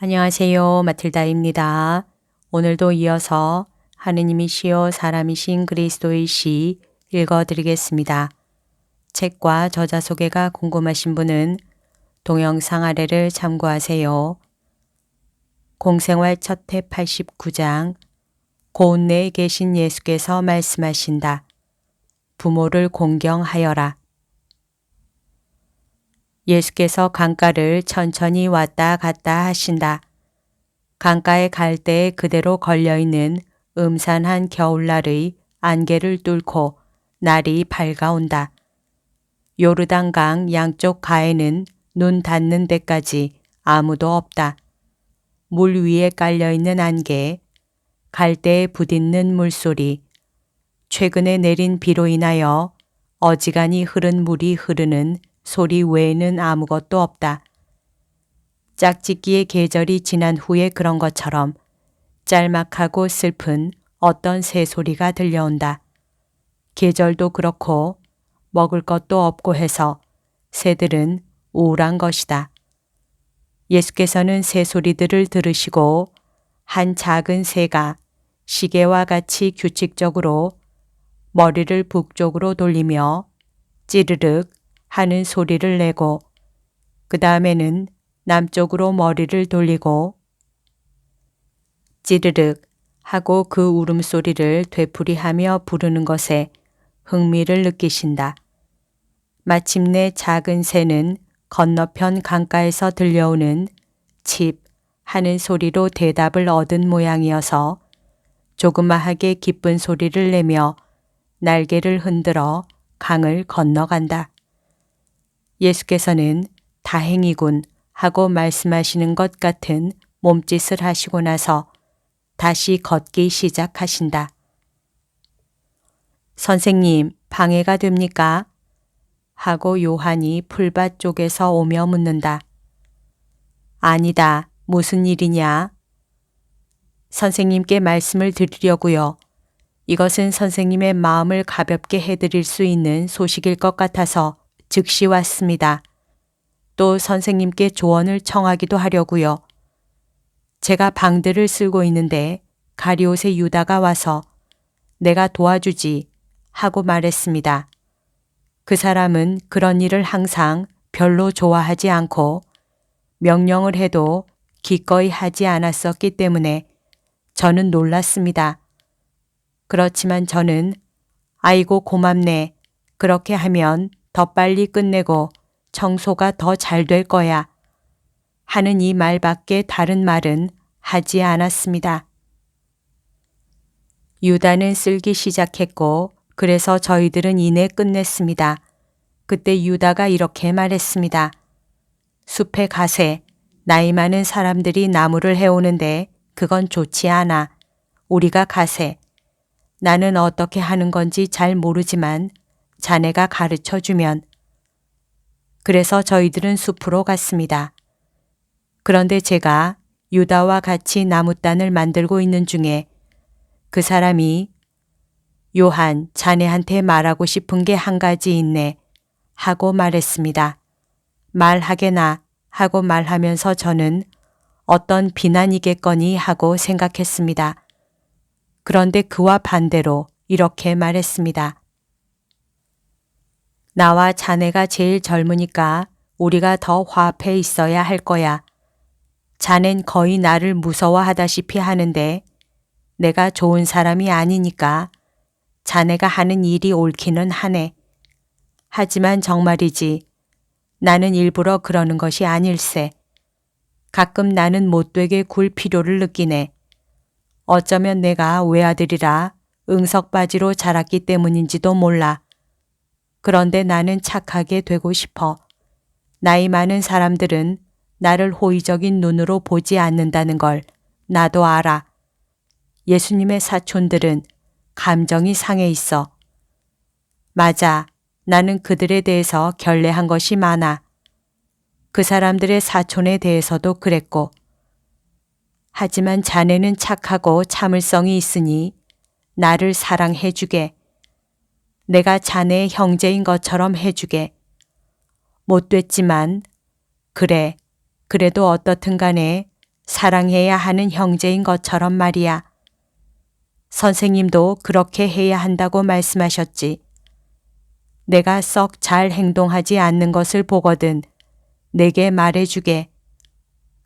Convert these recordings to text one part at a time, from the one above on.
안녕하세요. 마틸다입니다. 오늘도 이어서 하느님이시요 사람이신 그리스도의 시 읽어드리겠습니다. 책과 저자 소개가 궁금하신 분은 동영상 아래를 참고하세요. 공생활 첫해 89장 고운 내에 계신 예수께서 말씀하신다. 부모를 공경하여라. 예수께서 강가를 천천히 왔다 갔다 하신다. 강가에 갈 때에 그대로 걸려있는 음산한 겨울날의 안개를 뚫고 날이 밝아온다. 요르단강 양쪽 가에는 눈 닿는 데까지 아무도 없다. 물 위에 깔려있는 안개, 갈대에 부딪는 물소리, 최근에 내린 비로 인하여 어지간히 흐른 물이 흐르는 소리 외에는 아무것도 없다. 짝짓기의 계절이 지난 후에 그런 것처럼 짤막하고 슬픈 어떤 새소리가 들려온다. 계절도 그렇고 먹을 것도 없고 해서 새들은 우울한 것이다. 예수께서는 새소리들을 들으시고 한 작은 새가 시계와 같이 규칙적으로 머리를 북쪽으로 돌리며 찌르륵 하는 소리를 내고 그 다음에는 남쪽으로 머리를 돌리고 찌르륵 하고 그 울음소리를 되풀이하며 부르는 것에 흥미를 느끼신다. 마침내 작은 새는 건너편 강가에서 들려오는 칩 하는 소리로 대답을 얻은 모양이어서 조그마하게 기쁜 소리를 내며 날개를 흔들어 강을 건너간다. 예수께서는 다행이군 하고 말씀하시는 것 같은 몸짓을 하시고 나서 다시 걷기 시작하신다. 선생님, 방해가 됩니까? 하고 요한이 풀밭 쪽에서 오며 묻는다. 아니다. 무슨 일이냐? 선생님께 말씀을 드리려고요. 이것은 선생님의 마음을 가볍게 해드릴 수 있는 소식일 것 같아서 즉시 왔습니다. 또 선생님께 조언을 청하기도 하려고요. 제가 방들을 쓸고 있는데 가리옷의 유다가 와서 내가 도와주지 하고 말했습니다. 그 사람은 그런 일을 항상 별로 좋아하지 않고 명령을 해도 기꺼이 하지 않았었기 때문에 저는 놀랐습니다. 그렇지만 저는 아이고 고맙네. 그렇게 하면 더 빨리 끝내고 청소가 더 잘 될 거야. 하는 이 말밖에 다른 말은 하지 않았습니다. 유다는 쓸기 시작했고 그래서 저희들은 이내 끝냈습니다. 그때 유다가 이렇게 말했습니다. 숲에 가세. 나이 많은 사람들이 나무를 해오는데 그건 좋지 않아. 우리가 가세. 나는 어떻게 하는 건지 잘 모르지만 자네가 가르쳐 주면. 그래서 저희들은 숲으로 갔습니다. 그런데 제가 유다와 같이 나무단을 만들고 있는 중에 그 사람이 요한, 자네한테 말하고 싶은 게 한 가지 있네 하고 말했습니다. 말하게나 하고 말하면서 저는 어떤 비난이겠거니 하고 생각했습니다. 그런데 그와 반대로 이렇게 말했습니다. 나와 자네가 제일 젊으니까 우리가 더 화합해 있어야 할 거야. 자넨 거의 나를 무서워하다시피 하는데 내가 좋은 사람이 아니니까 자네가 하는 일이 옳기는 하네. 하지만 정말이지 나는 일부러 그러는 것이 아닐세. 가끔 나는 못되게 굴 필요를 느끼네. 어쩌면 내가 외아들이라 응석바지로 자랐기 때문인지도 몰라. 그런데 나는 착하게 되고 싶어. 나이 많은 사람들은 나를 호의적인 눈으로 보지 않는다는 걸 나도 알아. 예수님의 사촌들은 감정이 상해 있어. 맞아. 나는 그들에 대해서 결례한 것이 많아. 그 사람들의 사촌에 대해서도 그랬고. 하지만 자네는 착하고 참을성이 있으니 나를 사랑해 주게. 내가 자네의 형제인 것처럼 해주게. 못됐지만 그래. 그래도 어떻든 간에 사랑해야 하는 형제인 것처럼 말이야. 선생님도 그렇게 해야 한다고 말씀하셨지. 내가 썩 잘 행동하지 않는 것을 보거든 내게 말해주게.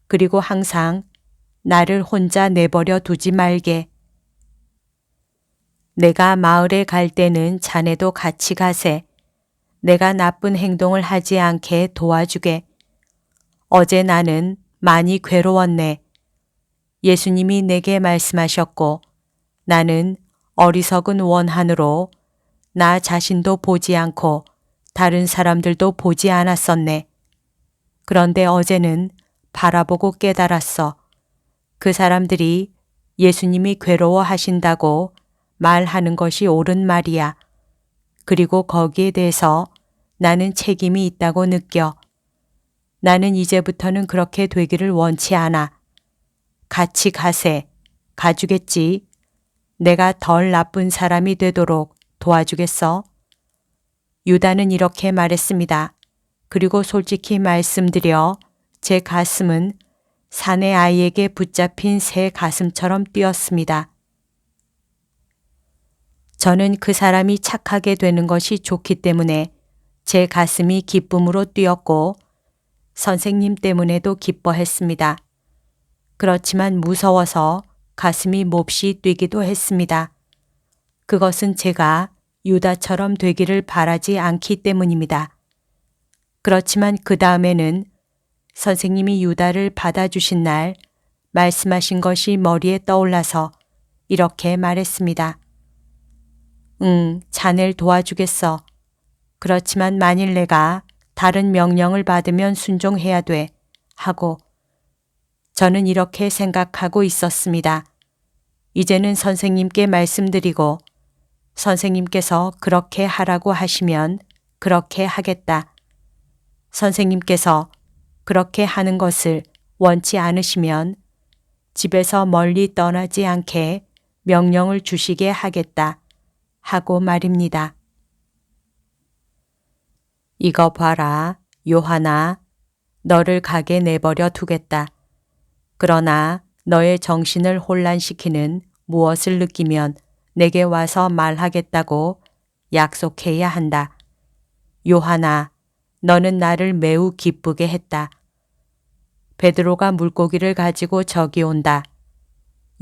그리고 항상 나를 혼자 내버려 두지 말게. 내가 마을에 갈 때는 자네도 같이 가세. 내가 나쁜 행동을 하지 않게 도와주게. 어제 나는 많이 괴로웠네. 예수님이 내게 말씀하셨고 나는 어리석은 원한으로 나 자신도 보지 않고 다른 사람들도 보지 않았었네. 그런데 어제는 바라보고 깨달았어. 그 사람들이 예수님이 괴로워하신다고 말하는 것이 옳은 말이야. 그리고 거기에 대해서 나는 책임이 있다고 느껴. 나는 이제부터는 그렇게 되기를 원치 않아. 같이 가세. 가주겠지. 내가 덜 나쁜 사람이 되도록 도와주겠어? 유다는 이렇게 말했습니다. 그리고 솔직히 말씀드려 제 가슴은 사내 아이에게 붙잡힌 새 가슴처럼 뛰었습니다. 저는 그 사람이 착하게 되는 것이 좋기 때문에 제 가슴이 기쁨으로 뛰었고 선생님 때문에도 기뻐했습니다. 그렇지만 무서워서 가슴이 몹시 뛰기도 했습니다. 그것은 제가 유다처럼 되기를 바라지 않기 때문입니다. 그렇지만 그 다음에는 선생님이 유다를 받아주신 날 말씀하신 것이 머리에 떠올라서 이렇게 말했습니다. 자넬 도와주겠어. 그렇지만 만일 내가 다른 명령을 받으면 순종해야 돼. 하고 저는 이렇게 생각하고 있었습니다. 이제는 선생님께 말씀드리고 선생님께서 그렇게 하라고 하시면 그렇게 하겠다. 선생님께서 그렇게 하는 것을 원치 않으시면 집에서 멀리 떠나지 않게 명령을 주시게 하겠다. 하고 말입니다. 이거 봐라, 요한아. 너를 가게 내버려 두겠다. 그러나 너의 정신을 혼란시키는 무엇을 느끼면 내게 와서 말하겠다고 약속해야 한다. 요한아, 너는 나를 매우 기쁘게 했다. 베드로가 물고기를 가지고 저기 온다.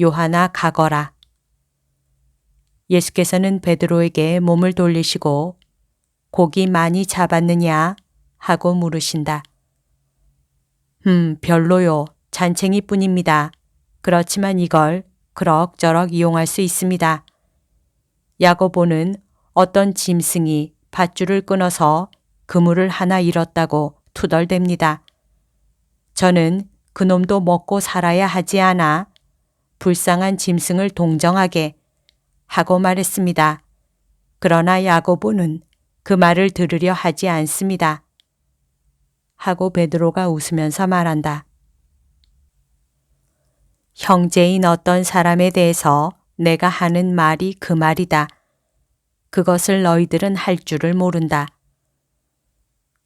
요한아, 가거라. 예수께서는 베드로에게 몸을 돌리시고 고기 많이 잡았느냐? 하고 물으신다. 별로요. 잔챙이 뿐입니다. 그렇지만 이걸 그럭저럭 이용할 수 있습니다. 야고보는 어떤 짐승이 밧줄을 끊어서 그물을 하나 잃었다고 투덜댑니다. 저는 그놈도 먹고 살아야 하지 않아 불쌍한 짐승을 동정하게 하고 말했습니다. 그러나 야고보는 그 말을 들으려 하지 않습니다. 하고 베드로가 웃으면서 말한다. 형제인 어떤 사람에 대해서 내가 하는 말이 그 말이다. 그것을 너희들은 할 줄을 모른다.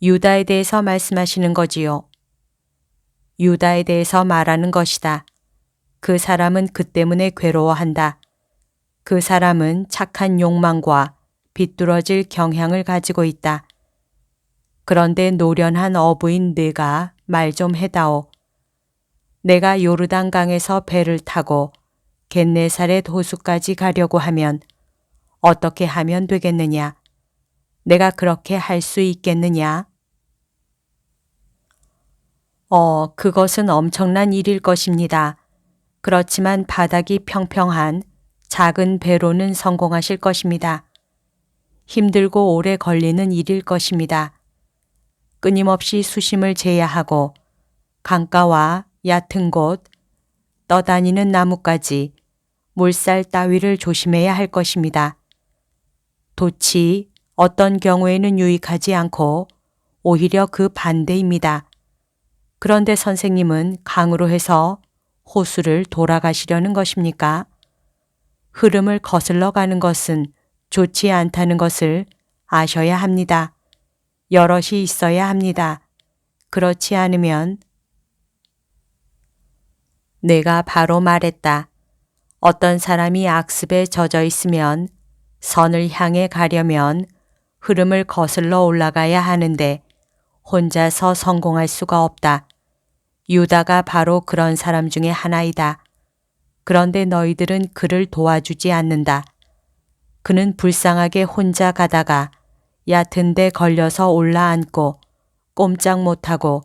유다에 대해서 말씀하시는 거지요. 유다에 대해서 말하는 것이다. 그 사람은 그 때문에 괴로워한다. 그 사람은 착한 욕망과 비뚤어질 경향을 가지고 있다. 그런데 노련한 어부인 네가 말 좀 해다오. 내가 요르단강에서 배를 타고 겟네사렛 호수까지 가려고 하면 어떻게 하면 되겠느냐? 내가 그렇게 할 수 있겠느냐? 그것은 엄청난 일일 것입니다. 그렇지만 바닥이 평평한 작은 배로는 성공하실 것입니다. 힘들고 오래 걸리는 일일 것입니다. 끊임없이 수심을 재야 하고 강가와 얕은 곳, 떠다니는 나무까지 물살 따위를 조심해야 할 것입니다. 돛이 어떤 경우에는 유익하지 않고 오히려 그 반대입니다. 그런데 선생님은 강으로 해서 호수를 돌아가시려는 것입니까? 흐름을 거슬러 가는 것은 좋지 않다는 것을 아셔야 합니다. 여럿이 있어야 합니다. 그렇지 않으면 내가 바로 말했다. 어떤 사람이 악습에 젖어 있으면 선을 향해 가려면 흐름을 거슬러 올라가야 하는데 혼자서 성공할 수가 없다. 유다가 바로 그런 사람 중에 하나이다. 그런데 너희들은 그를 도와주지 않는다. 그는 불쌍하게 혼자 가다가 얕은 데 걸려서 올라앉고 꼼짝 못하고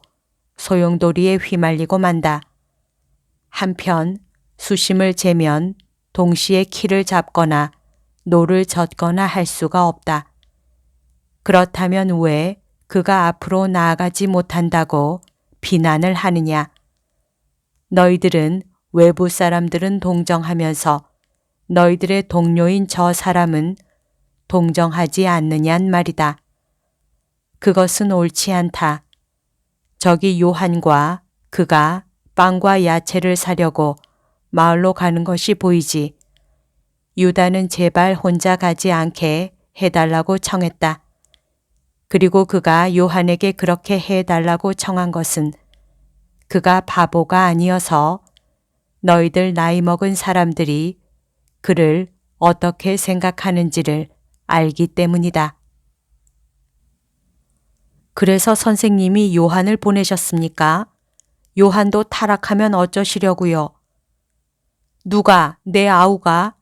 소용돌이에 휘말리고 만다. 한편 수심을 재면 동시에 키를 잡거나 노를 젓거나 할 수가 없다. 그렇다면 왜 그가 앞으로 나아가지 못한다고 비난을 하느냐? 너희들은 외부 사람들은 동정하면서 너희들의 동료인 저 사람은 동정하지 않느냔 말이다. 그것은 옳지 않다. 저기 요한과 그가 빵과 야채를 사려고 마을로 가는 것이 보이지. 유다는 제발 혼자 가지 않게 해달라고 청했다. 그리고 그가 요한에게 그렇게 해달라고 청한 것은 그가 바보가 아니어서 너희들 나이 먹은 사람들이 그를 어떻게 생각하는지를 알기 때문이다. 그래서 선생님이 요한을 보내셨습니까? 요한도 타락하면 어쩌시려고요? 누가, 내 아우가?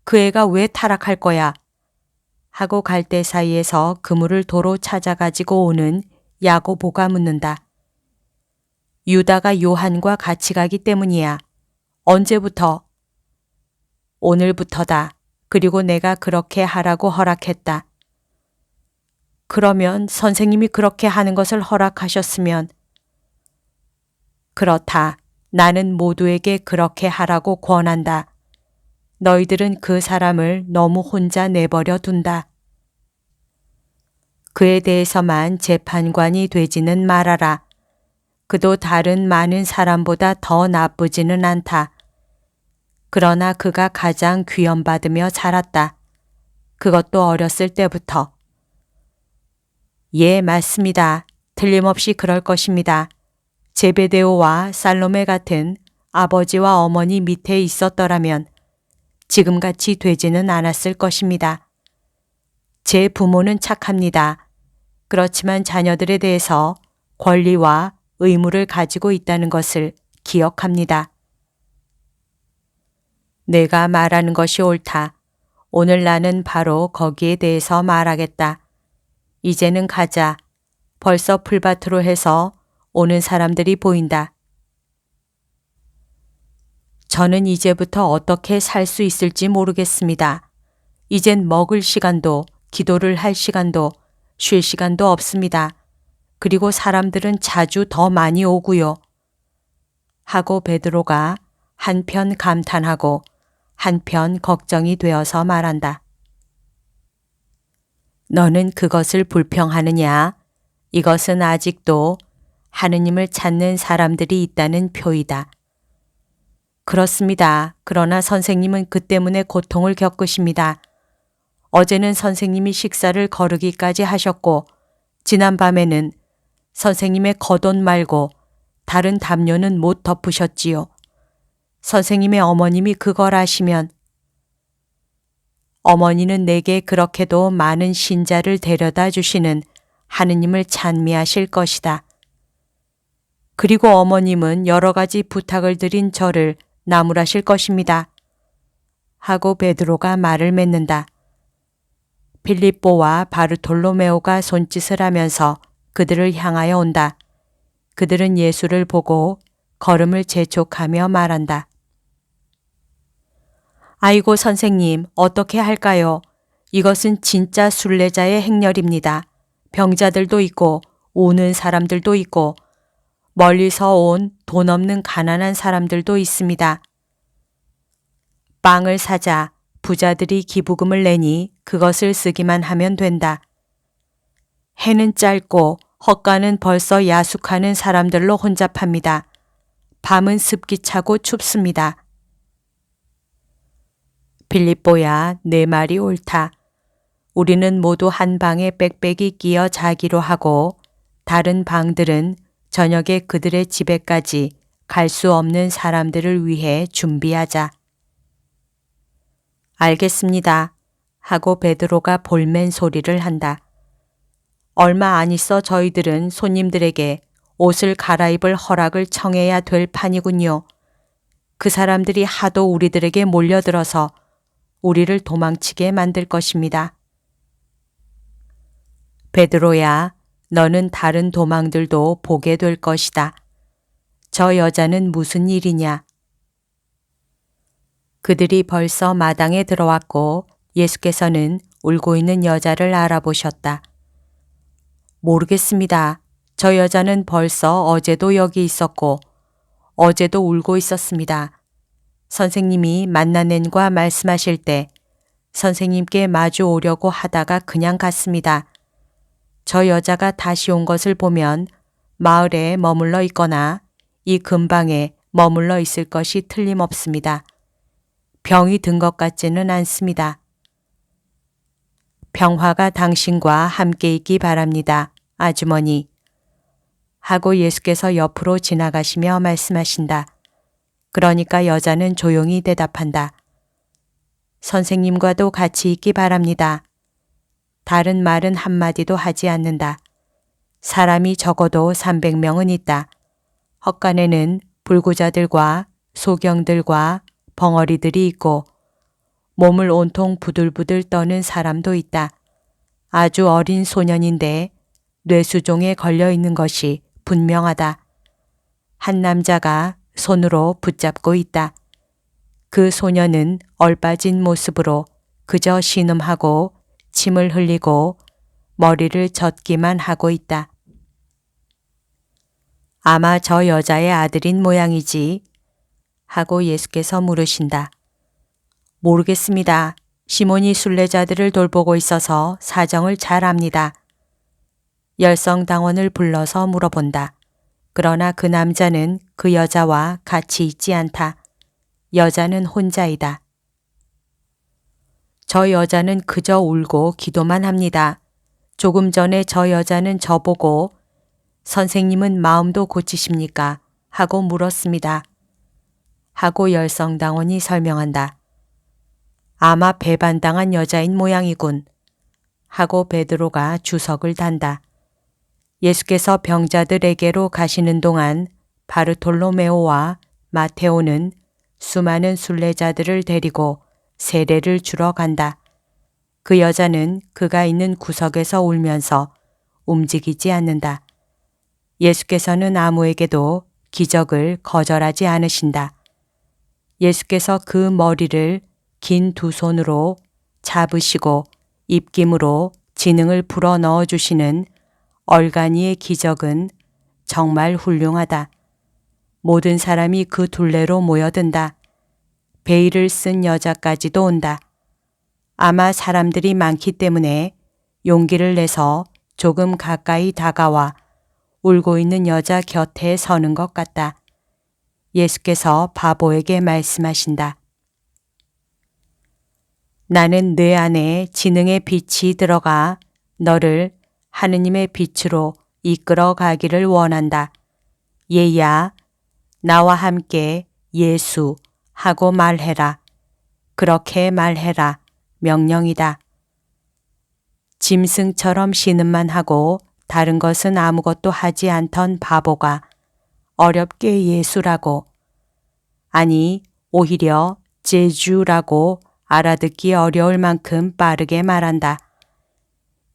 그 애가 왜 타락할 거야? 하고 갈대 사이에서 그물을 도로 찾아가지고 오는 야고보가 묻는다. 유다가 요한과 같이 가기 때문이야. 언제부터? 오늘부터다. 그리고 내가 그렇게 하라고 허락했다. 그러면 선생님이 그렇게 하는 것을 허락하셨으면 그렇다. 나는 모두에게 그렇게 하라고 권한다. 너희들은 그 사람을 너무 혼자 내버려 둔다. 그에 대해서만 재판관이 되지는 말아라. 그도 다른 많은 사람보다 더 나쁘지는 않다. 그러나 그가 가장 귀염받으며 자랐다. 그것도 어렸을 때부터. 예, 맞습니다. 틀림없이 그럴 것입니다. 제베데오와 살로메 같은 아버지와 어머니 밑에 있었더라면 지금같이 되지는 않았을 것입니다. 제 부모는 착합니다. 그렇지만 자녀들에 대해서 권리와 의무를 가지고 있다는 것을 기억합니다. 내가 말하는 것이 옳다. 오늘 나는 바로 거기에 대해서 말하겠다. 이제는 가자. 벌써 풀밭으로 해서 오는 사람들이 보인다. 저는 이제부터 어떻게 살 수 있을지 모르겠습니다. 이젠 먹을 시간도, 기도를 할 시간도, 쉴 시간도 없습니다. 그리고 사람들은 자주 더 많이 오고요. 하고 베드로가 한편 감탄하고 한편 걱정이 되어서 말한다. 너는 그것을 불평하느냐? 이것은 아직도 하느님을 찾는 사람들이 있다는 표이다. 그렇습니다. 그러나 선생님은 그 때문에 고통을 겪으십니다. 어제는 선생님이 식사를 거르기까지 하셨고 지난밤에는 선생님의 겉옷 말고 다른 담요는 못 덮으셨지요. 선생님의 어머님이 그걸 아시면 어머니는 내게 그렇게도 많은 신자를 데려다 주시는 하느님을 찬미하실 것이다. 그리고 어머님은 여러 가지 부탁을 드린 저를 나무라실 것입니다. 하고 베드로가 말을 맺는다. 빌립보와 바르톨로메오가 손짓을 하면서 그들을 향하여 온다. 그들은 예수를 보고 걸음을 재촉하며 말한다. 아이고 선생님, 어떻게 할까요? 이것은 진짜 순례자의 행렬입니다. 병자들도 있고 우는 사람들도 있고 멀리서 온 돈 없는 가난한 사람들도 있습니다. 빵을 사자. 부자들이 기부금을 내니 그것을 쓰기만 하면 된다. 해는 짧고 헛간은 벌써 야숙하는 사람들로 혼잡합니다. 밤은 습기차고 춥습니다. 빌립보야, 내 말이 옳다. 우리는 모두 한 방에 빽빽이 끼어 자기로 하고 다른 방들은 저녁에 그들의 집에까지 갈 수 없는 사람들을 위해 준비하자. 알겠습니다. 하고 베드로가 볼멘 소리를 한다. 얼마 안 있어 저희들은 손님들에게 옷을 갈아입을 허락을 청해야 될 판이군요. 그 사람들이 하도 우리들에게 몰려들어서 우리를 도망치게 만들 것입니다. 베드로야, 너는 다른 도망들도 보게 될 것이다. 저 여자는 무슨 일이냐? 그들이 벌써 마당에 들어왔고 예수께서는 울고 있는 여자를 알아보셨다. 모르겠습니다. 저 여자는 벌써 어제도 여기 있었고 어제도 울고 있었습니다. 선생님이 만나낸과 말씀하실 때 선생님께 마주 오려고 하다가 그냥 갔습니다. 저 여자가 다시 온 것을 보면 마을에 머물러 있거나 이 근방에 머물러 있을 것이 틀림없습니다. 병이 든 것 같지는 않습니다. 평화가 당신과 함께 있기 바랍니다. 아주머니. 하고 예수께서 옆으로 지나가시며 말씀하신다. 그러니까 여자는 조용히 대답한다. 선생님과도 같이 있기 바랍니다. 다른 말은 한마디도 하지 않는다. 사람이 적어도 300명은 있다. 헛간에는 불구자들과 소경들과 벙어리들이 있고 몸을 온통 부들부들 떠는 사람도 있다. 아주 어린 소년인데 뇌수종에 걸려 있는 것이 분명하다. 한 남자가 손으로 붙잡고 있다. 그 소년은 얼빠진 모습으로 그저 신음하고 침을 흘리고 머리를 젓기만 하고 있다. 아마 저 여자의 아들인 모양이지 하고 예수께서 물으신다. 모르겠습니다. 시몬이 순례자들을 돌보고 있어서 사정을 잘 압니다. 열성당원을 불러서 물어본다. 그러나 그 남자는 그 여자와 같이 있지 않다. 여자는 혼자이다. 저 여자는 그저 울고 기도만 합니다. 조금 전에 저 여자는 저보고 선생님은 마음도 고치십니까? 하고 물었습니다. 하고 열성당원이 설명한다. 아마 배반당한 여자인 모양이군. 하고 베드로가 주석을 단다. 예수께서 병자들에게로 가시는 동안 바르톨로메오와 마테오는 수많은 순례자들을 데리고 세례를 주러 간다. 그 여자는 그가 있는 구석에서 울면서 움직이지 않는다. 예수께서는 아무에게도 기적을 거절하지 않으신다. 예수께서 그 머리를 긴 두 손으로 잡으시고 입김으로 지능을 불어 넣어주시는 얼간이의 기적은 정말 훌륭하다. 모든 사람이 그 둘레로 모여든다. 베일을 쓴 여자까지도 온다. 아마 사람들이 많기 때문에 용기를 내서 조금 가까이 다가와 울고 있는 여자 곁에 서는 것 같다. 예수께서 바보에게 말씀하신다. 나는 내 안에 지능의 빛이 들어가 너를 하느님의 빛으로 이끌어 가기를 원한다. 얘야, 나와 함께 예수 하고 말해라. 그렇게 말해라. 명령이다. 짐승처럼 신음만 하고 다른 것은 아무것도 하지 않던 바보가 어렵게 예수라고, 아니 오히려 제주라고 알아듣기 어려울 만큼 빠르게 말한다.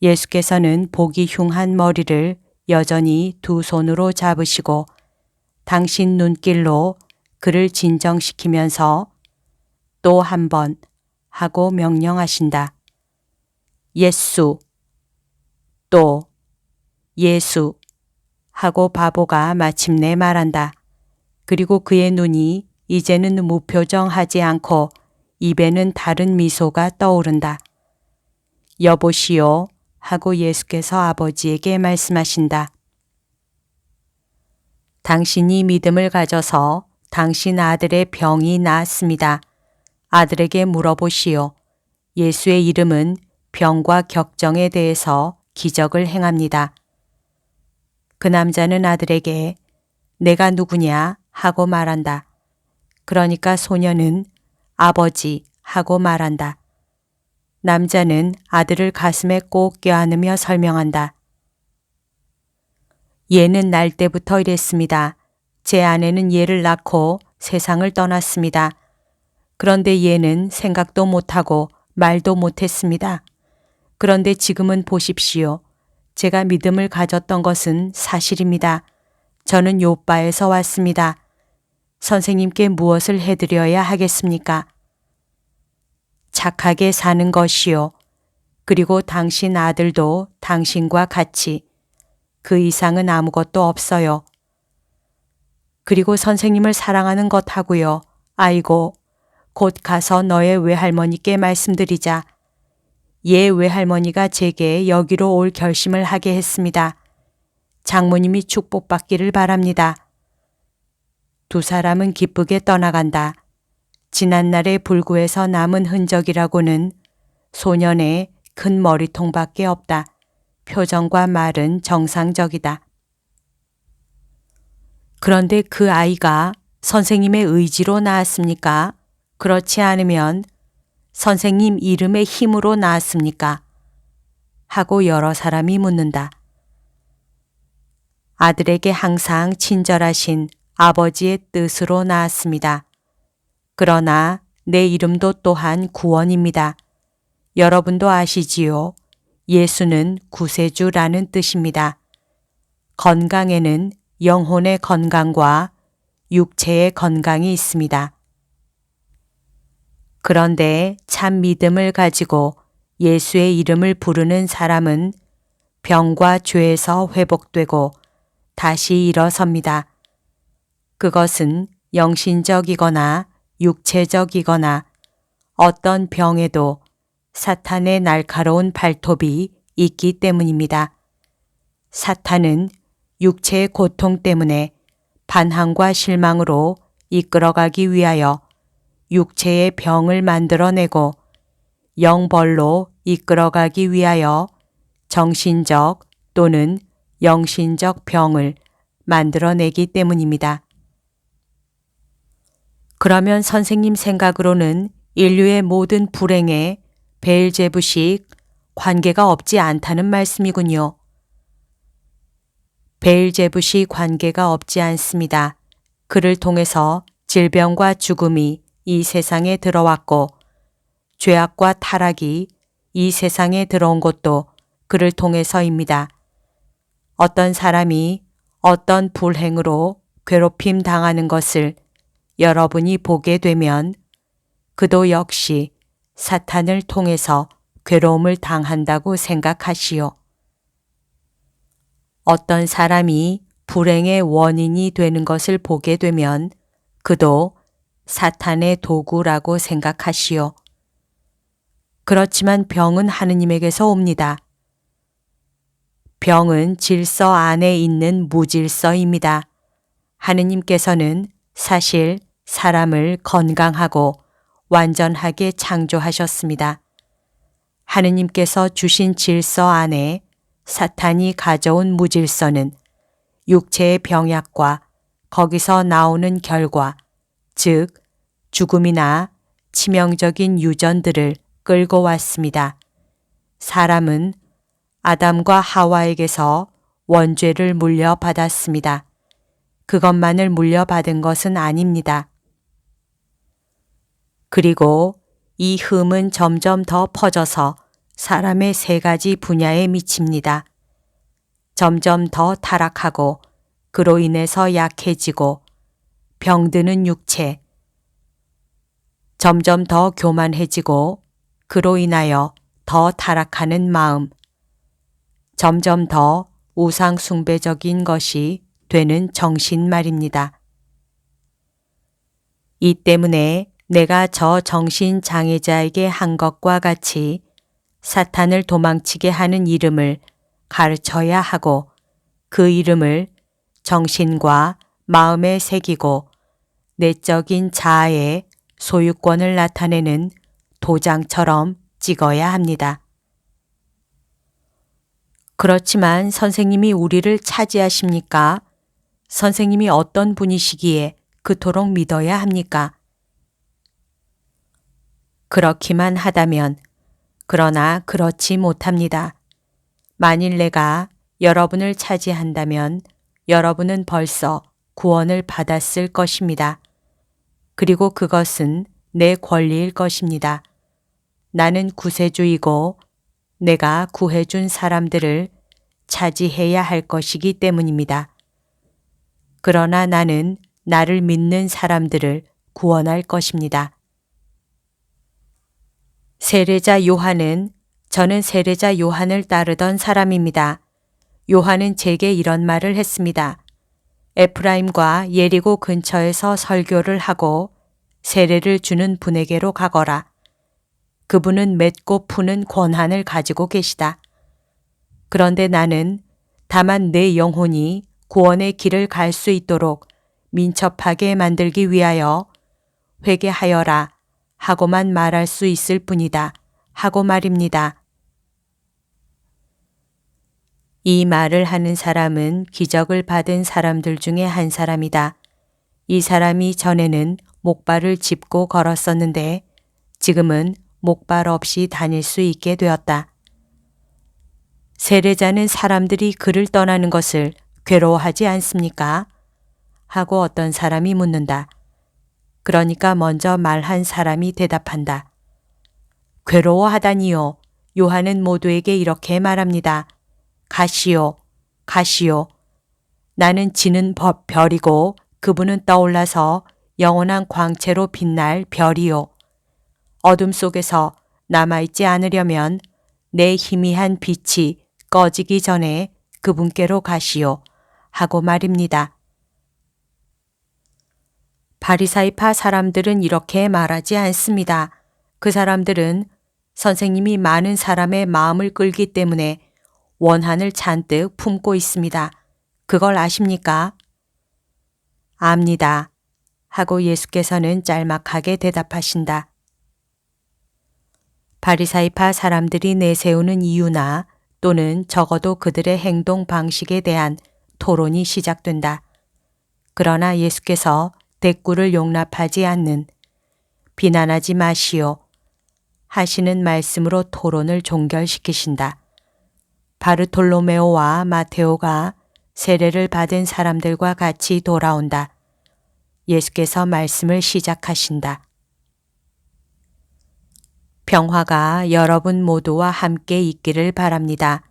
예수께서는 보기 흉한 머리를 여전히 두 손으로 잡으시고 당신 눈길로 그를 진정시키면서 또 한 번 하고 명령하신다. 예수, 또 예수 하고 바보가 마침내 말한다. 그리고 그의 눈이 이제는 무표정하지 않고 입에는 다른 미소가 떠오른다. 여보시오 하고 예수께서 아버지에게 말씀하신다. 당신이 믿음을 가져서 당신 아들의 병이 나았습니다. 아들에게 물어보시오. 예수의 이름은 병과 격정에 대해서 기적을 행합니다. 그 남자는 아들에게 내가 누구냐 하고 말한다. 그러니까 소녀는 아버지 하고 말한다. 남자는 아들을 가슴에 꼭 껴안으며 설명한다. 얘는 날 때부터 이랬습니다. 제 아내는 얘를 낳고 세상을 떠났습니다. 그런데 얘는 생각도 못하고 말도 못했습니다. 그런데 지금은 보십시오. 제가 믿음을 가졌던 것은 사실입니다. 저는 요바에서 왔습니다. 선생님께 무엇을 해드려야 하겠습니까? 착하게 사는 것이요. 그리고 당신 아들도 당신과 같이. 그 이상은 아무것도 없어요. 그리고 선생님을 사랑하는 것 하고요. 아이고, 곧 가서 너의 외할머니께 말씀드리자. 얘 외할머니가 제게 여기로 올 결심을 하게 했습니다. 장모님이 축복받기를 바랍니다. 두 사람은 기쁘게 떠나간다. 지난날의 불구에서 남은 흔적이라고는 소년의 큰 머리통밖에 없다. 표정과 말은 정상적이다. 그런데 그 아이가 선생님의 의지로 낳았습니까? 그렇지 않으면 선생님 이름의 힘으로 낳았습니까? 하고 여러 사람이 묻는다. 아들에게 항상 친절하신 아버지의 뜻으로 낳았습니다. 그러나 내 이름도 또한 구원입니다. 여러분도 아시지요? 예수는 구세주라는 뜻입니다. 건강에는 영혼의 건강과 육체의 건강이 있습니다. 그런데 참 믿음을 가지고 예수의 이름을 부르는 사람은 병과 죄에서 회복되고 다시 일어섭니다. 그것은 영신적이거나 육체적이거나 어떤 병에도 사탄의 날카로운 발톱이 있기 때문입니다. 사탄은 육체의 고통 때문에 반항과 실망으로 이끌어가기 위하여 육체의 병을 만들어내고 영벌로 이끌어가기 위하여 정신적 또는 영신적 병을 만들어내기 때문입니다. 그러면 선생님 생각으로는 인류의 모든 불행에 베엘제붓이 관계가 없지 않다는 말씀이군요. 베엘제붓이 관계가 없지 않습니다. 그를 통해서 질병과 죽음이 이 세상에 들어왔고 죄악과 타락이 이 세상에 들어온 것도 그를 통해서입니다. 어떤 사람이 어떤 불행으로 괴롭힘 당하는 것을 여러분이 보게 되면 그도 역시 사탄을 통해서 괴로움을 당한다고 생각하시오. 어떤 사람이 불행의 원인이 되는 것을 보게 되면 그도 사탄의 도구라고 생각하시오. 그렇지만 병은 하느님에게서 옵니다. 병은 질서 안에 있는 무질서입니다. 하느님께서는 사실 사람을 건강하고 완전하게 창조하셨습니다. 하느님께서 주신 질서 안에 사탄이 가져온 무질서는 육체의 병약과 거기서 나오는 결과, 즉 죽음이나 치명적인 유전들을 끌고 왔습니다. 사람은 아담과 하와에게서 원죄를 물려받았습니다. 그것만을 물려받은 것은 아닙니다. 그리고 이 흠은 점점 더 퍼져서 사람의 세 가지 분야에 미칩니다. 점점 더 타락하고 그로 인해서 약해지고 병드는 육체, 점점 더 교만해지고 그로 인하여 더 타락하는 마음, 점점 더 우상숭배적인 것이 되는 정신 말입니다. 이 때문에 내가 저 정신장애자에게 한 것과 같이 사탄을 도망치게 하는 이름을 가르쳐야 하고 그 이름을 정신과 마음에 새기고 내적인 자아의 소유권을 나타내는 도장처럼 찍어야 합니다. 그렇지만 선생님이 우리를 차지하십니까? 선생님이 어떤 분이시기에 그토록 믿어야 합니까? 그렇기만 하다면, 그러나 그렇지 못합니다. 만일 내가 여러분을 차지한다면 여러분은 벌써 구원을 받았을 것입니다. 그리고 그것은 내 권리일 것입니다. 나는 구세주이고 내가 구해준 사람들을 차지해야 할 것이기 때문입니다. 그러나 나는 나를 믿는 사람들을 구원할 것입니다. 세례자 요한은 저는 세례자 요한을 따르던 사람입니다. 요한은 제게 이런 말을 했습니다. 에프라임과 예리고 근처에서 설교를 하고 세례를 주는 분에게로 가거라. 그분은 맺고 푸는 권한을 가지고 계시다. 그런데 나는 다만 내 영혼이 구원의 길을 갈 수 있도록 민첩하게 만들기 위하여 회개하여라 하고만 말할 수 있을 뿐이다 하고 말입니다. 이 말을 하는 사람은 기적을 받은 사람들 중에 한 사람이다. 이 사람이 전에는 목발을 짚고 걸었었는데 지금은 목발 없이 다닐 수 있게 되었다. 세례자는 사람들이 그를 떠나는 것을 괴로워하지 않습니까? 하고 어떤 사람이 묻는다. 그러니까 먼저 말한 사람이 대답한다. 괴로워하다니요. 요한은 모두에게 이렇게 말합니다. 가시오, 가시오. 나는 지는 별이고 그분은 떠올라서 영원한 광채로 빛날 별이요. 어둠 속에서 남아있지 않으려면 내 희미한 빛이 꺼지기 전에 그분께로 가시오. 하고 말입니다. 바리사이파 사람들은 이렇게 말하지 않습니다. 그 사람들은 선생님이 많은 사람의 마음을 끌기 때문에 원한을 잔뜩 품고 있습니다. 그걸 아십니까? 압니다. 하고 예수께서는 짤막하게 대답하신다. 바리사이파 사람들이 내세우는 이유나 또는 적어도 그들의 행동 방식에 대한 토론이 시작된다. 그러나 예수께서 대꾸를 용납하지 않는 비난하지 마시오 하시는 말씀으로 토론을 종결시키신다. 바르톨로메오와 마테오가 세례를 받은 사람들과 같이 돌아온다. 예수께서 말씀을 시작하신다. 평화가 여러분 모두와 함께 있기를 바랍니다.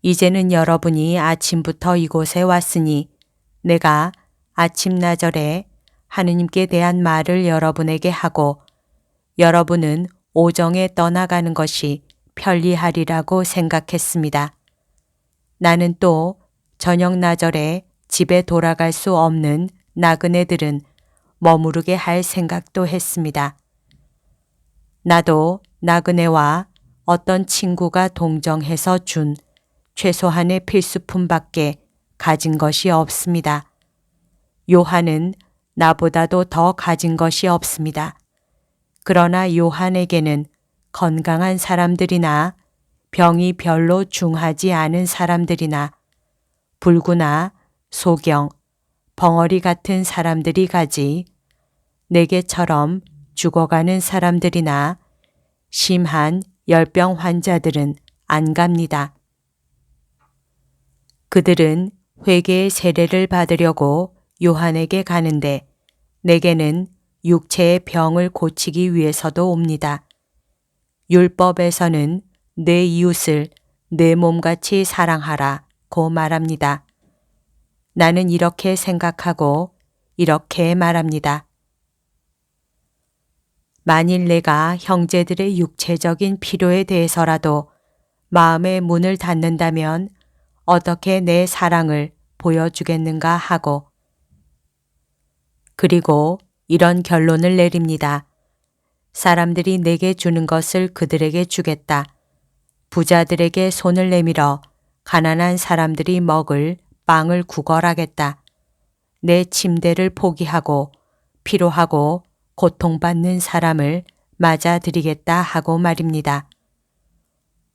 이제는 여러분이 아침부터 이곳에 왔으니 내가 아침나절에 하느님께 대한 말을 여러분에게 하고 여러분은 오정에 떠나가는 것이 편리하리라고 생각했습니다. 나는 또 저녁나절에 집에 돌아갈 수 없는 나그네들은 머무르게 할 생각도 했습니다. 나도 나그네와 어떤 친구가 동정해서 준 최소한의 필수품밖에 가진 것이 없습니다. 요한은 나보다도 더 가진 것이 없습니다. 그러나 요한에게는 건강한 사람들이나 병이 별로 중하지 않은 사람들이나 불구나 소경, 벙어리 같은 사람들이 가지 내게처럼 죽어가는 사람들이나 심한 열병 환자들은 안 갑니다. 그들은 회개의 세례를 받으려고 요한에게 가는데 내게는 육체의 병을 고치기 위해서도 옵니다. 율법에서는 내 이웃을 내 몸같이 사랑하라고 말합니다. 나는 이렇게 생각하고 이렇게 말합니다. 만일 내가 형제들의 육체적인 필요에 대해서라도 마음의 문을 닫는다면 어떻게 내 사랑을 보여주겠는가 하고 그리고 이런 결론을 내립니다. 사람들이 내게 주는 것을 그들에게 주겠다. 부자들에게 손을 내밀어 가난한 사람들이 먹을 빵을 구걸하겠다. 내 침대를 포기하고 피로하고 고통받는 사람을 맞아들이겠다 하고 말입니다.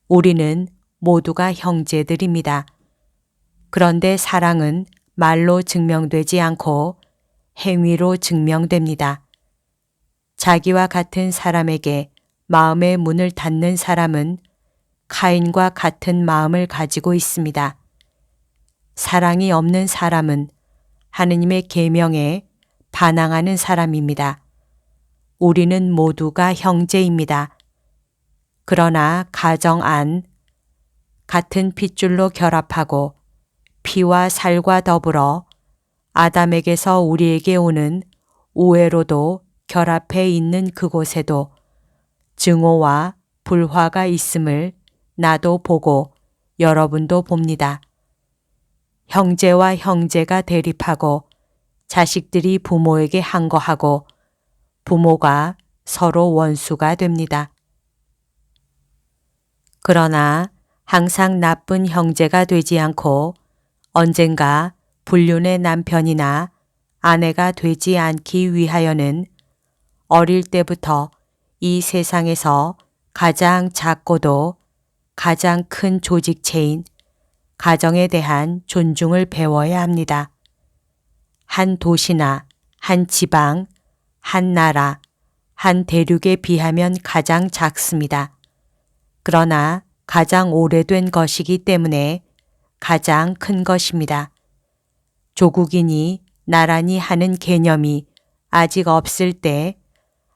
우리는 모두가 형제들입니다. 그런데 사랑은 말로 증명되지 않고 행위로 증명됩니다. 자기와 같은 사람에게 마음의 문을 닫는 사람은 카인과 같은 마음을 가지고 있습니다. 사랑이 없는 사람은 하느님의 계명에 반항하는 사람입니다. 우리는 모두가 형제입니다. 그러나 가정 안 같은 핏줄로 결합하고 피와 살과 더불어 아담에게서 우리에게 오는 우애로도 결합해 있는 그곳에도 증오와 불화가 있음을 나도 보고 여러분도 봅니다. 형제와 형제가 대립하고 자식들이 부모에게 항거하고 부모가 서로 원수가 됩니다. 그러나 항상 나쁜 형제가 되지 않고 언젠가 불륜의 남편이나 아내가 되지 않기 위하여는 어릴 때부터 이 세상에서 가장 작고도 가장 큰 조직체인 가정에 대한 존중을 배워야 합니다. 한 도시나 한 지방, 한 나라, 한 대륙에 비하면 가장 작습니다. 그러나 가장 오래된 것이기 때문에 가장 큰 것입니다. 조국이니 나라니 하는 개념이 아직 없을 때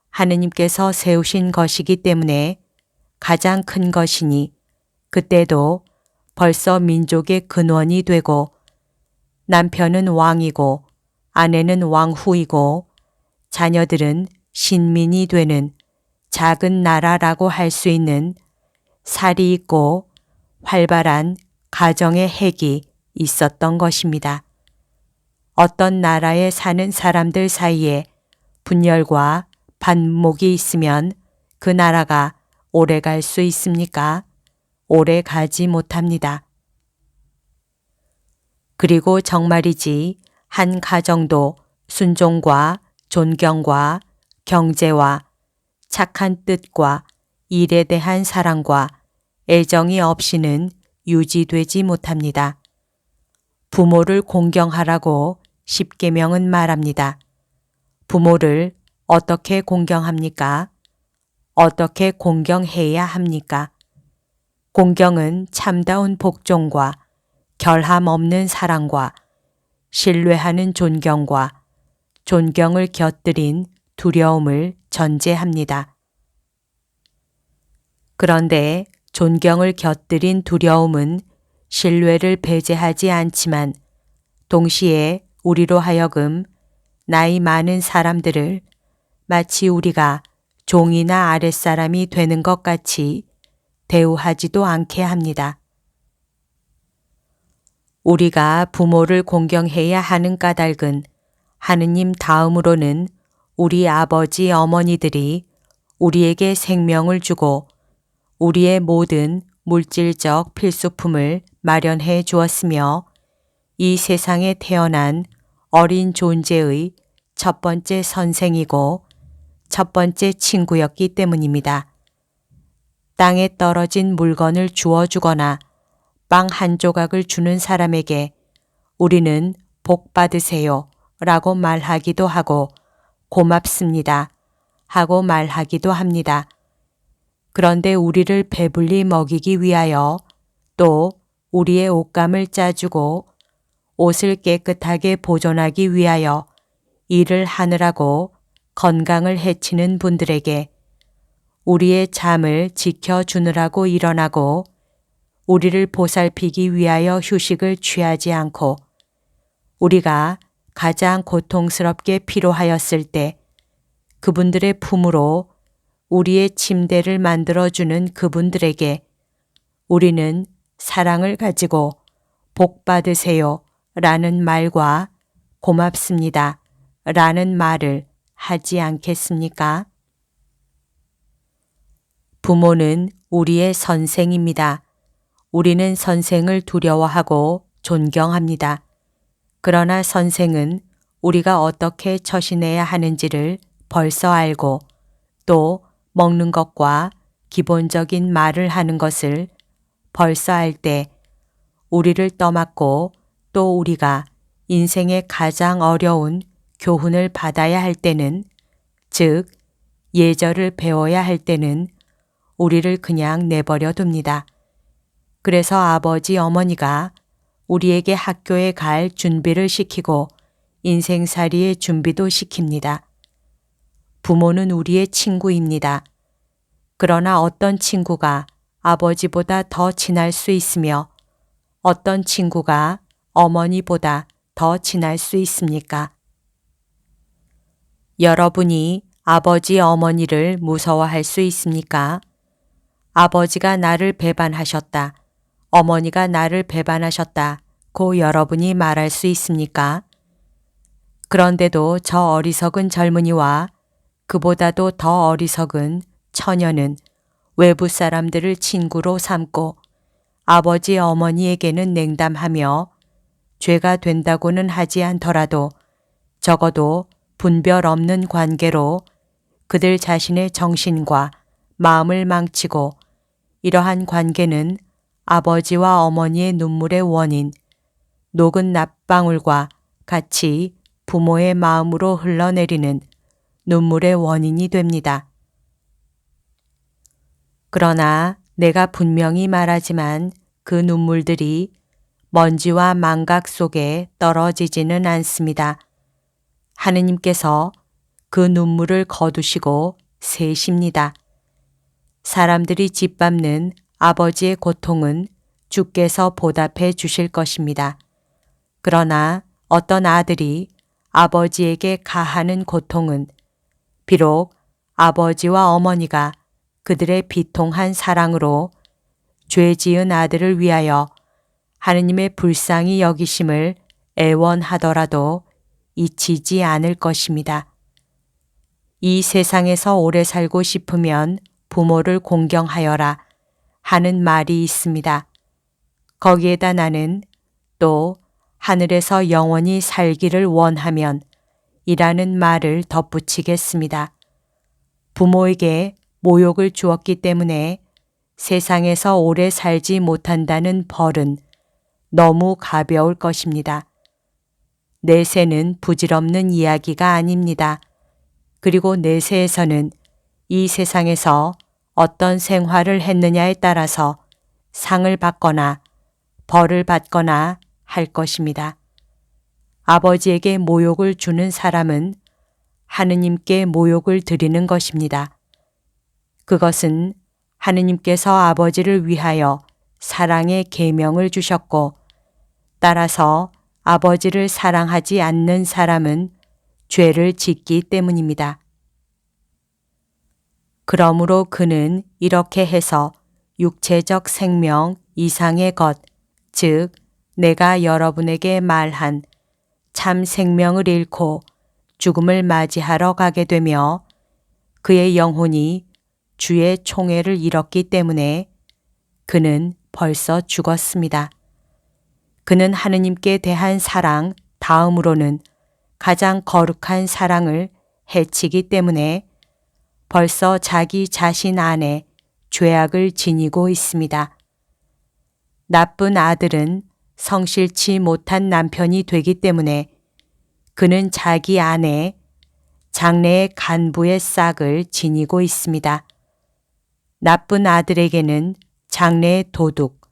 하느님께서 세우신 것이기 때문에 가장 큰 것이니 그때도 벌써 민족의 근원이 되고 남편은 왕이고 아내는 왕후이고 자녀들은 신민이 되는 작은 나라라고 할 수 있는 살이 있고 활발한 가정의 핵이 있었던 것입니다. 어떤 나라에 사는 사람들 사이에 분열과 반목이 있으면 그 나라가 오래 갈 수 있습니까? 오래 가지 못합니다. 그리고 정말이지 한 가정도 순종과 존경과 경제와 착한 뜻과 일에 대한 사랑과 애정이 없이는 유지되지 못합니다. 부모를 공경하라고 십계명은 말합니다. 부모를 어떻게 공경합니까? 어떻게 공경해야 합니까? 공경은 참다운 복종과 결함 없는 사랑과 신뢰하는 존경과 존경을 곁들인 두려움을 전제합니다. 그런데 존경을 곁들인 두려움은 신뢰를 배제하지 않지만 동시에 우리로 하여금 나이 많은 사람들을 마치 우리가 종이나 아랫사람이 되는 것 같이 대우하지도 않게 합니다. 우리가 부모를 공경해야 하는 까닭은 하느님 다음으로는 우리 아버지 어머니들이 우리에게 생명을 주고 우리의 모든 물질적 필수품을 마련해 주었으며 이 세상에 태어난 어린 존재의 첫 번째 선생이고 첫 번째 친구였기 때문입니다. 땅에 떨어진 물건을 주어주거나 빵 한 조각을 주는 사람에게 우리는 복 받으세요 라고 말하기도 하고 고맙습니다 하고 말하기도 합니다. 그런데 우리를 배불리 먹이기 위하여 또 우리의 옷감을 짜주고 옷을 깨끗하게 보존하기 위하여 일을 하느라고 건강을 해치는 분들에게 우리의 잠을 지켜주느라고 일어나고 우리를 보살피기 위하여 휴식을 취하지 않고 우리가 가장 고통스럽게 피로하였을 때 그분들의 품으로 우리의 침대를 만들어주는 그분들에게 우리는 사랑을 가지고 복 받으세요 라는 말과 고맙습니다 라는 말을 하지 않겠습니까? 부모는 우리의 선생입니다. 우리는 선생을 두려워하고 존경합니다. 그러나 선생은 우리가 어떻게 처신해야 하는지를 벌써 알고 또 먹는 것과 기본적인 말을 하는 것을 벌써 알 때 우리를 떠맡고 또 우리가 인생의 가장 어려운 교훈을 받아야 할 때는, 즉 예절을 배워야 할 때는 우리를 그냥 내버려 둡니다. 그래서 아버지 어머니가 우리에게 학교에 갈 준비를 시키고 인생살이의 준비도 시킵니다. 부모는 우리의 친구입니다. 그러나 어떤 친구가 아버지보다 더 친할 수 있으며 어떤 친구가 어머니보다 더 친할 수 있습니까? 여러분이 아버지 어머니를 무서워할 수 있습니까? 아버지가 나를 배반하셨다. 어머니가 나를 배반하셨다고 여러분이 말할 수 있습니까? 그런데도 저 어리석은 젊은이와 그보다도 더 어리석은 처녀는 외부 사람들을 친구로 삼고 아버지 어머니에게는 냉담하며 죄가 된다고는 하지 않더라도 적어도 분별 없는 관계로 그들 자신의 정신과 마음을 망치고 이러한 관계는 아버지와 어머니의 눈물의 원인, 녹은 납방울과 같이 부모의 마음으로 흘러내리는 눈물의 원인이 됩니다. 그러나 내가 분명히 말하지만 그 눈물들이 먼지와 망각 속에 떨어지지는 않습니다. 하느님께서 그 눈물을 거두시고 세십니다. 사람들이 짓밟는 아버지의 고통은 주께서 보답해 주실 것입니다. 그러나 어떤 아들이 아버지에게 가하는 고통은 비록 아버지와 어머니가 그들의 비통한 사랑으로 죄 지은 아들을 위하여 하느님의 불쌍히 여기심을 애원하더라도 잊히지 않을 것입니다. 이 세상에서 오래 살고 싶으면 부모를 공경하여라 하는 말이 있습니다. 거기에다 나는 또 하늘에서 영원히 살기를 원하면 이라는 말을 덧붙이겠습니다. 부모에게 모욕을 주었기 때문에 세상에서 오래 살지 못한다는 벌은 너무 가벼울 것입니다. 내세는 부질없는 이야기가 아닙니다. 그리고 내세에서는 이 세상에서 어떤 생활을 했느냐에 따라서 상을 받거나 벌을 받거나 할 것입니다. 아버지에게 모욕을 주는 사람은 하느님께 모욕을 드리는 것입니다. 그것은 하느님께서 아버지를 위하여 사랑의 계명을 주셨고 따라서 아버지를 사랑하지 않는 사람은 죄를 짓기 때문입니다. 그러므로 그는 이렇게 해서 육체적 생명 이상의 것, 즉 내가 여러분에게 말한 참 생명을 잃고 죽음을 맞이하러 가게 되며 그의 영혼이 주의 총애를 잃었기 때문에 그는 벌써 죽었습니다. 그는 하느님께 대한 사랑 다음으로는 가장 거룩한 사랑을 해치기 때문에 벌써 자기 자신 안에 죄악을 지니고 있습니다. 나쁜 아들은 성실치 못한 남편이 되기 때문에 그는 자기 안에 장래의 간부의 싹을 지니고 있습니다. 나쁜 아들에게는 장래의 도둑,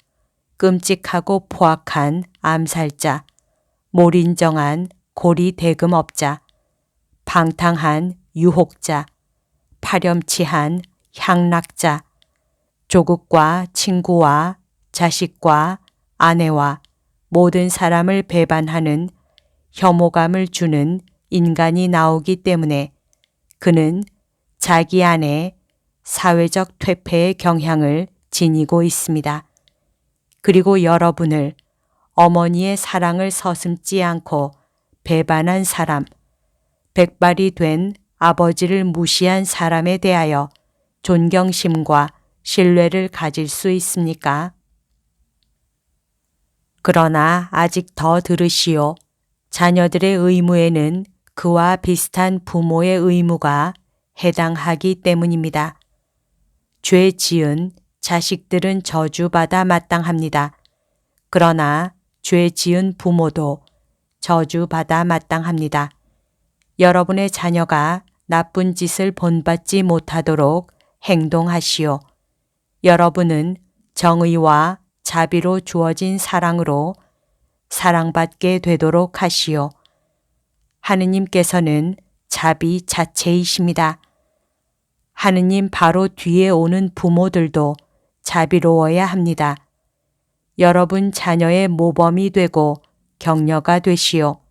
끔찍하고 포악한 암살자, 몰인정한 고리대금업자, 방탕한 유혹자, 파렴치한 향락자, 조국과 친구와 자식과 아내와 모든 사람을 배반하는 혐오감을 주는 인간이 나오기 때문에 그는 자기 안에 사회적 퇴폐의 경향을 지니고 있습니다. 그리고 여러분을 어머니의 사랑을 서슴지 않고 배반한 사람, 백발이 된 아버지를 무시한 사람에 대하여 존경심과 신뢰를 가질 수 있습니까? 그러나 아직 더 들으시오. 자녀들의 의무에는 그와 비슷한 부모의 의무가 해당하기 때문입니다. 죄 지은 자식들은 저주받아 마땅합니다. 그러나 죄 지은 부모도 저주받아 마땅합니다. 여러분의 자녀가 나쁜 짓을 본받지 못하도록 행동하시오. 여러분은 정의와 자비로 주어진 사랑으로 사랑받게 되도록 하시오. 하느님께서는 자비 자체이십니다. 하느님 바로 뒤에 오는 부모들도 자비로워야 합니다. 여러분 자녀의 모범이 되고 격려가 되시오.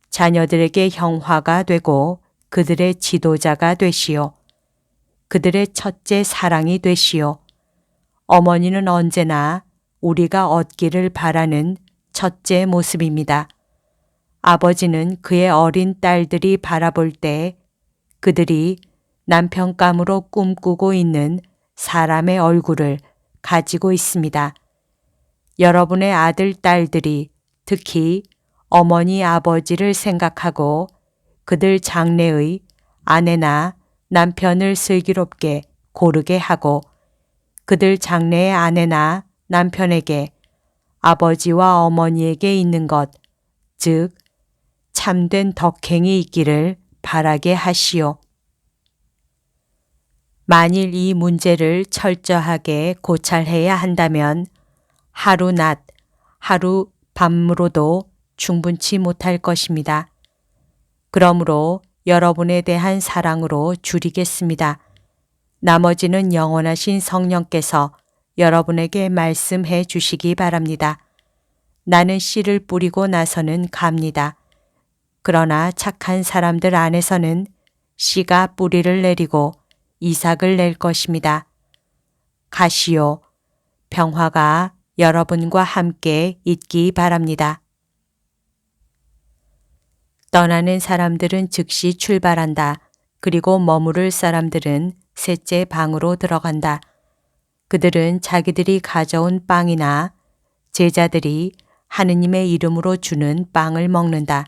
자녀들에게 형화가 되고 그들의 지도자가 되시오. 그들의 첫째 사랑이 되시오. 어머니는 언제나 우리가 얻기를 바라는 첫째 모습입니다. 아버지는 그의 어린 딸들이 바라볼 때 그들이 남편감으로 꿈꾸고 있는 사람의 얼굴을 가지고 있습니다. 여러분의 아들, 딸들이 특히 어머니, 아버지를 생각하고 그들 장래의 아내나 남편을 슬기롭게 고르게 하고 그들 장래의 아내나 남편에게 아버지와 어머니에게 있는 것, 즉 참된 덕행이 있기를 바라게 하시오. 만일 이 문제를 철저하게 고찰해야 한다면 하루 낮, 하루 밤으로도 충분치 못할 것입니다. 그러므로 여러분에 대한 사랑으로 줄이겠습니다. 나머지는 영원하신 성령께서 여러분에게 말씀해 주시기 바랍니다. 나는 씨를 뿌리고 나서는 갑니다. 그러나 착한 사람들 안에서는 씨가 뿌리를 내리고 이삭을 낼 것입니다. 가시오. 평화가 여러분과 함께 있기 바랍니다. 떠나는 사람들은 즉시 출발한다. 그리고 머무를 사람들은 셋째 방으로 들어간다. 그들은 자기들이 가져온 빵이나 제자들이 하느님의 이름으로 주는 빵을 먹는다.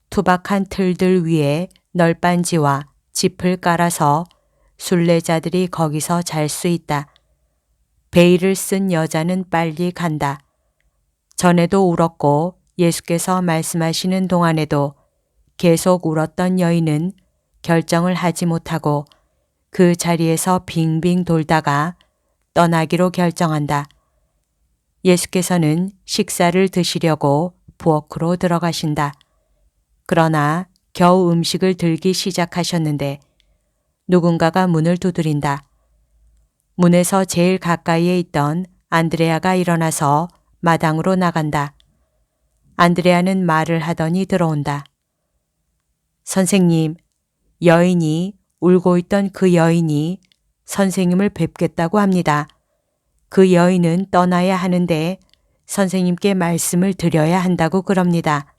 투박한 틀들 위에 널빤지와 짚을 깔아서 순례자들이 거기서 잘 수 있다. 베일을 쓴 여자는 빨리 간다. 전에도 울었고 예수께서 말씀하시는 동안에도 계속 울었던 여인은 결정을 하지 못하고 그 자리에서 빙빙 돌다가 떠나기로 결정한다. 예수께서는 식사를 드시려고 부엌으로 들어가신다. 그러나 겨우 음식을 들기 시작하셨는데 누군가가 문을 두드린다. 문에서 제일 가까이에 있던 안드레아가 일어나서 마당으로 나간다. 안드레아는 말을 하더니 들어온다. 선생님, 여인이 울고 있던 그 여인이 선생님을 뵙겠다고 합니다. 그 여인은 떠나야 하는데 선생님께 말씀을 드려야 한다고 그럽니다.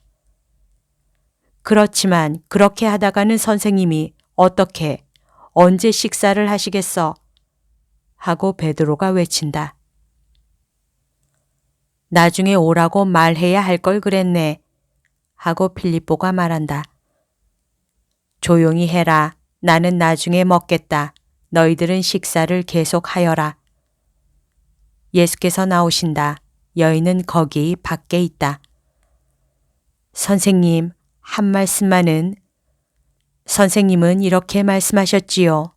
그렇지만 그렇게 하다가는 선생님이 어떻게, 언제 식사를 하시겠어? 하고 베드로가 외친다. 나중에 오라고 말해야 할 걸 그랬네. 하고 필립보가 말한다. 조용히 해라. 나는 나중에 먹겠다. 너희들은 식사를 계속하여라. 예수께서 나오신다. 여인은 거기 밖에 있다. 선생님, 한 말씀만은. 선생님은 이렇게 말씀하셨지요.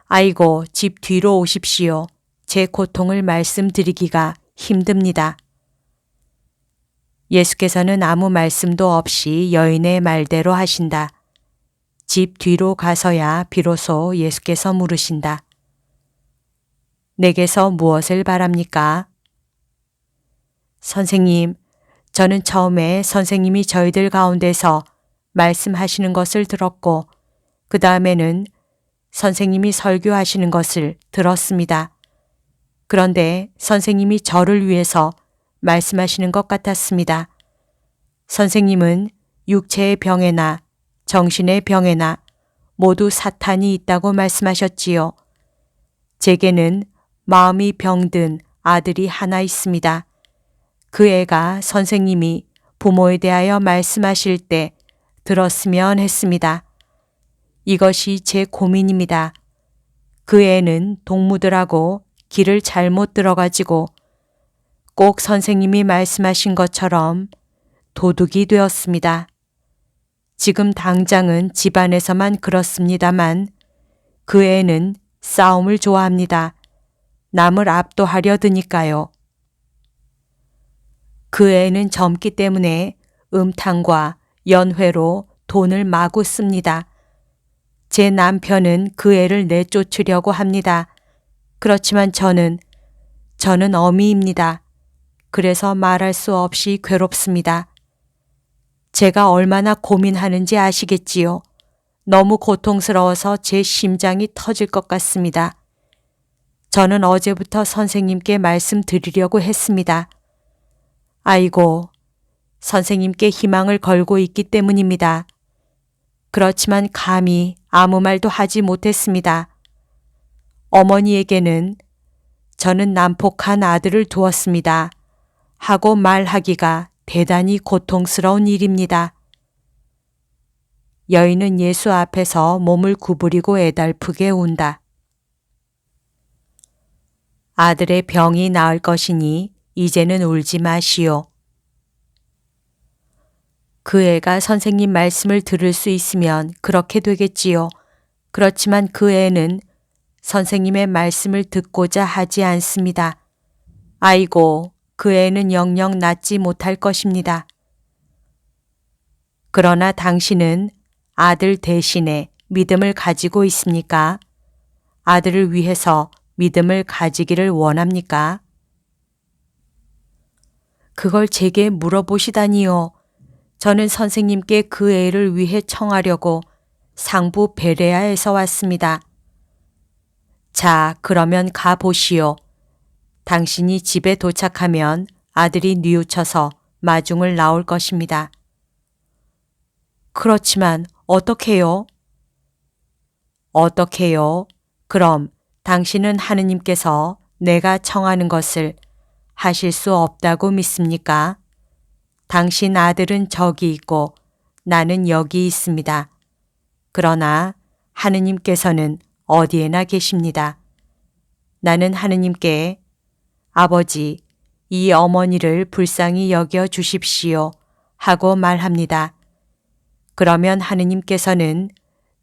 아이고, 집 뒤로 오십시오. 제 고통을 말씀드리기가 힘듭니다. 예수께서는 아무 말씀도 없이 여인의 말대로 하신다. 집 뒤로 가서야 비로소 예수께서 물으신다. 내게서 무엇을 바랍니까? 선생님, 저는 처음에 선생님이 저희들 가운데서 말씀하시는 것을 들었고 그 다음에는 선생님이 설교하시는 것을 들었습니다. 그런데 선생님이 저를 위해서 말씀하시는 것 같았습니다. 선생님은 육체의 병에나 정신의 병에나 모두 사탄이 있다고 말씀하셨지요. 제게는 마음이 병든 아들이 하나 있습니다. 그 애가 선생님이 부모에 대하여 말씀하실 때 들었으면 했습니다. 이것이 제 고민입니다. 그 애는 동무들하고 길을 잘못 들어가지고 꼭 선생님이 말씀하신 것처럼 도둑이 되었습니다. 지금 당장은 집안에서만 그렇습니다만 그 애는 싸움을 좋아합니다. 남을 압도하려 드니까요. 그 애는 젊기 때문에 음탕과 연회로 돈을 마구 씁니다. 제 남편은 그 애를 내쫓으려고 합니다. 그렇지만 저는 어미입니다. 그래서 말할 수 없이 괴롭습니다. 제가 얼마나 고민하는지 아시겠지요? 너무 고통스러워서 제 심장이 터질 것 같습니다. 저는 어제부터 선생님께 말씀드리려고 했습니다. 아이고, 선생님께 희망을 걸고 있기 때문입니다. 그렇지만 감히 아무 말도 하지 못했습니다. 어머니에게는 저는 난폭한 아들을 두었습니다. 하고 말하기가 대단히 고통스러운 일입니다. 여인은 예수 앞에서 몸을 구부리고 애달프게 운다. 아들의 병이 나을 것이니 이제는 울지 마시오. 그 애가 선생님 말씀을 들을 수 있으면 그렇게 되겠지요. 그렇지만 그 애는 선생님의 말씀을 듣고자 하지 않습니다. 아이고, 그 애는 영영 낫지 못할 것입니다. 그러나 당신은 아들 대신에 믿음을 가지고 있습니까? 아들을 위해서 믿음을 가지기를 원합니까? 그걸 제게 물어보시다니요. 저는 선생님께 그 애를 위해 청하려고 상부 베레아에서 왔습니다. 자, 그러면 가보시오. 당신이 집에 도착하면 아들이 뉘우쳐서 마중을 나올 것입니다. 그렇지만 어떻게요? 어떻게요? 그럼 당신은 하느님께서 내가 청하는 것을 하실 수 없다고 믿습니까? 당신 아들은 저기 있고 나는 여기 있습니다. 그러나 하느님께서는 어디에나 계십니다. 나는 하느님께 아버지, 이 어머니를 불쌍히 여겨 주십시오 하고 말합니다. 그러면 하느님께서는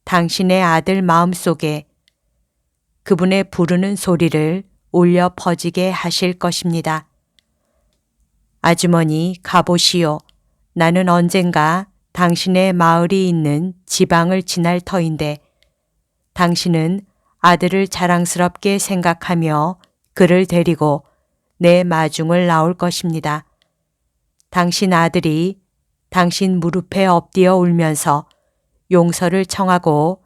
당신의 아들 마음속에 그분의 부르는 소리를 울려 퍼지게 하실 것입니다. 아주머니, 가보시오. 나는 언젠가 당신의 마을이 있는 지방을 지날 터인데 당신은 아들을 자랑스럽게 생각하며 그를 데리고 내 마중을 나올 것입니다. 당신 아들이 당신 무릎에 엎드려 울면서 용서를 청하고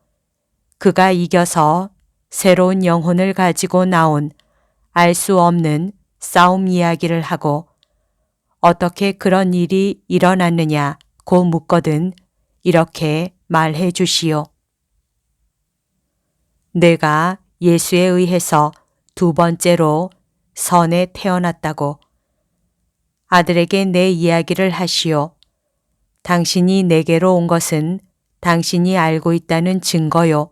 그가 이겨서 새로운 영혼을 가지고 나온 알 수 없는 싸움 이야기를 하고 어떻게 그런 일이 일어났느냐고 묻거든 이렇게 말해 주시오. 내가 예수에 의해서 두 번째로 선에 태어났다고. 아들에게 내 이야기를 하시오. 당신이 내게로 온 것은 당신이 알고 있다는 증거요.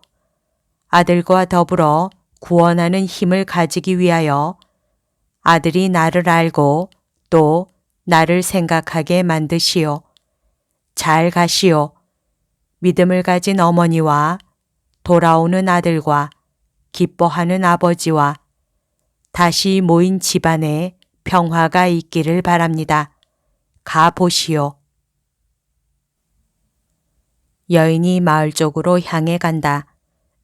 아들과 더불어 구원하는 힘을 가지기 위하여 아들이 나를 알고 또 나를 생각하게 만드시오. 잘 가시오. 믿음을 가진 어머니와 돌아오는 아들과 기뻐하는 아버지와 다시 모인 집안에 평화가 있기를 바랍니다. 가 보시오. 여인이 마을 쪽으로 향해 간다.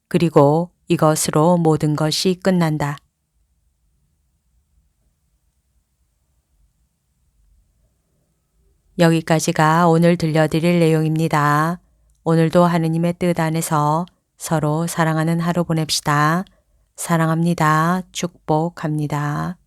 그리고 이것으로 모든 것이 끝난다. 여기까지가 오늘 들려드릴 내용입니다. 오늘도 하느님의 뜻 안에서 서로 사랑하는 하루 보냅시다. 사랑합니다. 축복합니다.